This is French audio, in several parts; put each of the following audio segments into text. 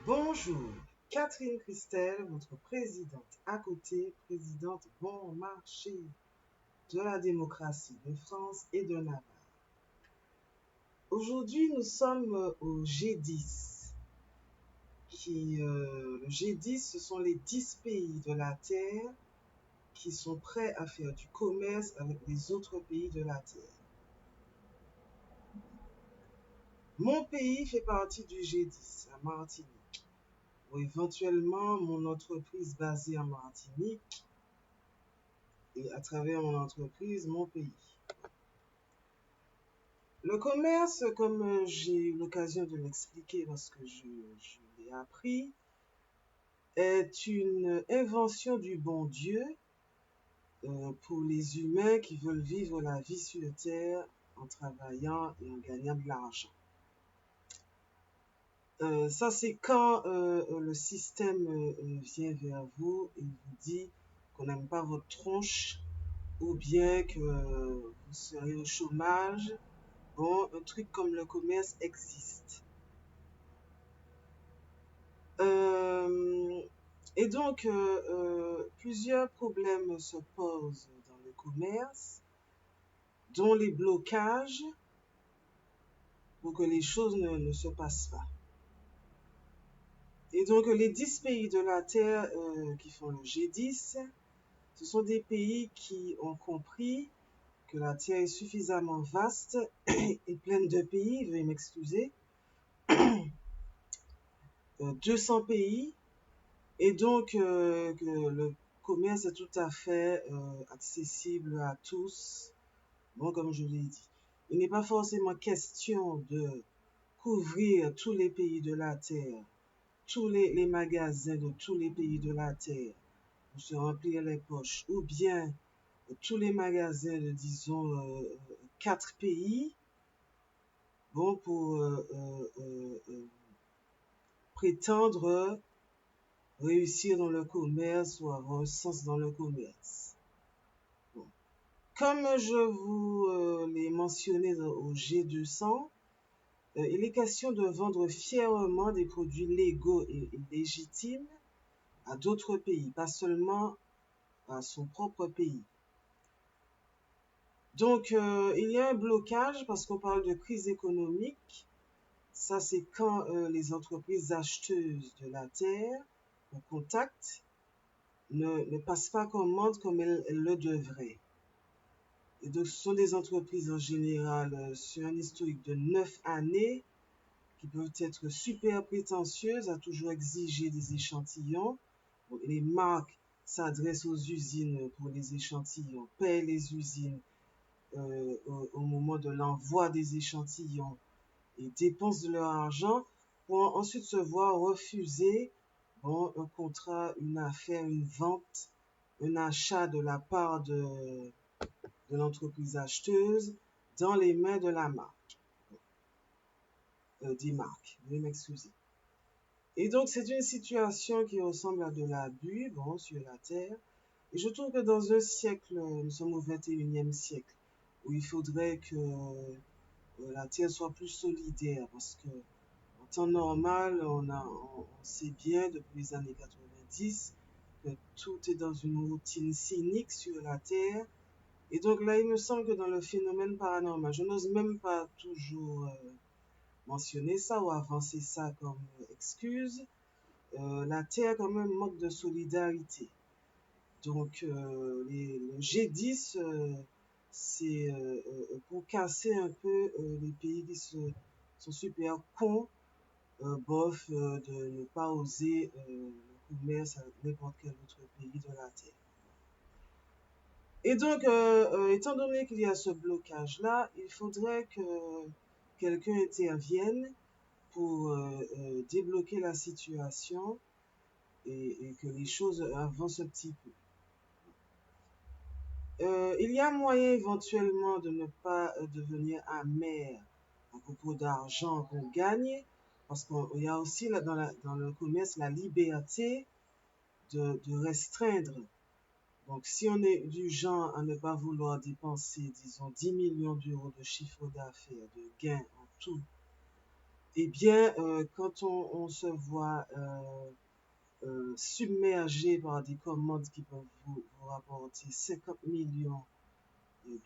Bonjour, Catherine Christelle, votre présidente à côté, présidente bon marché de la démocratie de France et de Navarre. Aujourd'hui, nous sommes au G10. Le G10, ce sont les 10 pays de la Terre qui sont prêts à faire du commerce avec les autres pays de la Terre. Mon pays fait partie du G10, la Martinique. Ou éventuellement, mon entreprise basée en Martinique et à travers mon entreprise, mon pays. Le commerce, comme j'ai eu l'occasion de l'expliquer lorsque je l'ai appris, est une invention du bon Dieu pour les humains qui veulent vivre la vie sur Terre en travaillant et en gagnant de l'argent. Ça, c'est quand le système vient vers vous et vous dit qu'on n'aime pas votre tronche ou bien que vous serez au chômage. Bon, un truc comme le commerce existe. Et donc, plusieurs problèmes se posent dans le commerce, dont les blocages pour que les choses ne se passent pas. Et donc, les 10 pays de la Terre qui font le G10, ce sont des pays qui ont compris que la Terre est suffisamment vaste et pleine de pays, veuillez m'excuser, 200 pays, et donc que le commerce est tout à fait accessible à tous. Bon, comme je l'ai dit, il n'est pas forcément question de couvrir tous les pays de la Terre, tous les magasins de tous les pays de la Terre pour se remplir les poches, ou bien tous les magasins de, disons, 4 pays, bon, pour prétendre réussir dans le commerce ou avoir un sens dans le commerce. Bon. Comme je vous l'ai mentionné au G200, il est question de vendre fièrement des produits légaux et légitimes à d'autres pays, pas seulement à son propre pays. Donc, il y a un blocage parce qu'on parle de crise économique. Ça, c'est quand les entreprises acheteuses de la terre au contact ne passent pas commande comme elles le devraient. Et donc, ce sont des entreprises en général sur un historique de 9 années qui peuvent être super prétentieuses à toujours exiger des échantillons. Bon, les marques s'adressent aux usines pour les échantillons, paient les usines au moment de l'envoi des échantillons et dépensent de leur argent pour ensuite se voir refuser bon, un contrat, une affaire, une vente, un achat de la part de l'entreprise acheteuse dans les mains de la marque, des marques, veuillez m'excuser. Et donc, c'est une situation qui ressemble à de l'abus, bon, sur la Terre. Et je trouve que dans un siècle, nous sommes au 21e siècle, où il faudrait que la Terre soit plus solidaire, parce que en temps normal, on sait bien depuis les années 90 que tout est dans une routine cynique sur la Terre. Et donc là, il me semble que dans le phénomène paranormal, je n'ose même pas toujours mentionner ça ou avancer ça comme excuse. La Terre quand même manque de solidarité. Donc le G10, c'est pour casser un peu les pays qui sont super cons, bof, de ne pas oser le commerce avec n'importe quel autre pays de la Terre. Et donc, étant donné qu'il y a ce blocage-là, il faudrait que quelqu'un intervienne pour débloquer la situation et que les choses avancent un petit peu. Il y a moyen éventuellement de ne pas devenir amer à propos d'argent qu'on gagne, parce qu'il y a aussi là, dans le commerce la liberté de restreindre. Donc, si on est du genre à ne pas vouloir dépenser, disons, 10 millions d'euros de chiffre d'affaires, de gains en tout, eh bien, quand on se voit submergé par des commandes qui peuvent vous rapporter 50 millions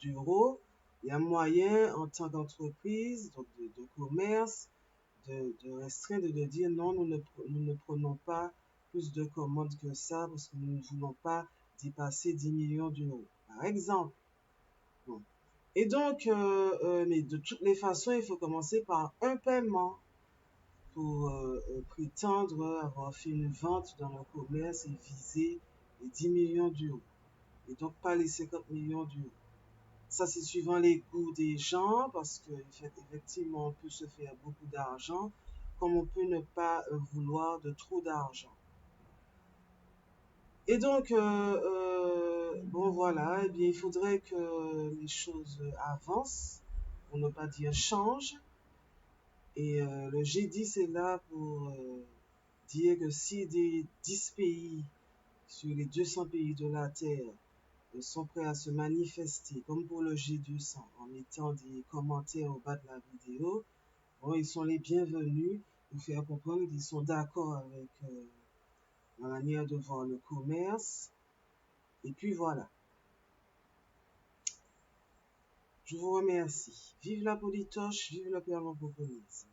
d'euros, il y a moyen en tant qu'entreprise, donc de commerce, de restreindre, de dire non, nous ne prenons pas plus de commandes que ça parce que nous ne voulons pas dépasser 10 millions d'euros, par exemple. Bon. Et donc, mais de toutes les façons, il faut commencer par un paiement pour prétendre avoir fait une vente dans le commerce et viser les 10 millions d'euros. Et donc pas les 50 millions d'euros. Ça, c'est suivant les goûts des gens, parce qu'effectivement, on peut se faire beaucoup d'argent, comme on peut ne pas vouloir de trop d'argent. Et donc, bon voilà, eh bien, il faudrait que les choses avancent, pour ne pas dire changent. Et le G10 est là pour dire que si des 10 pays sur les 200 pays de la Terre sont prêts à se manifester, comme pour le G200, en mettant des commentaires au bas de la vidéo, bon, ils sont les bienvenus pour faire comprendre qu'ils sont d'accord avec la manière de voir le commerce. Et puis voilà. Je vous remercie. Vive la politoche, vive le Père Lampoponise.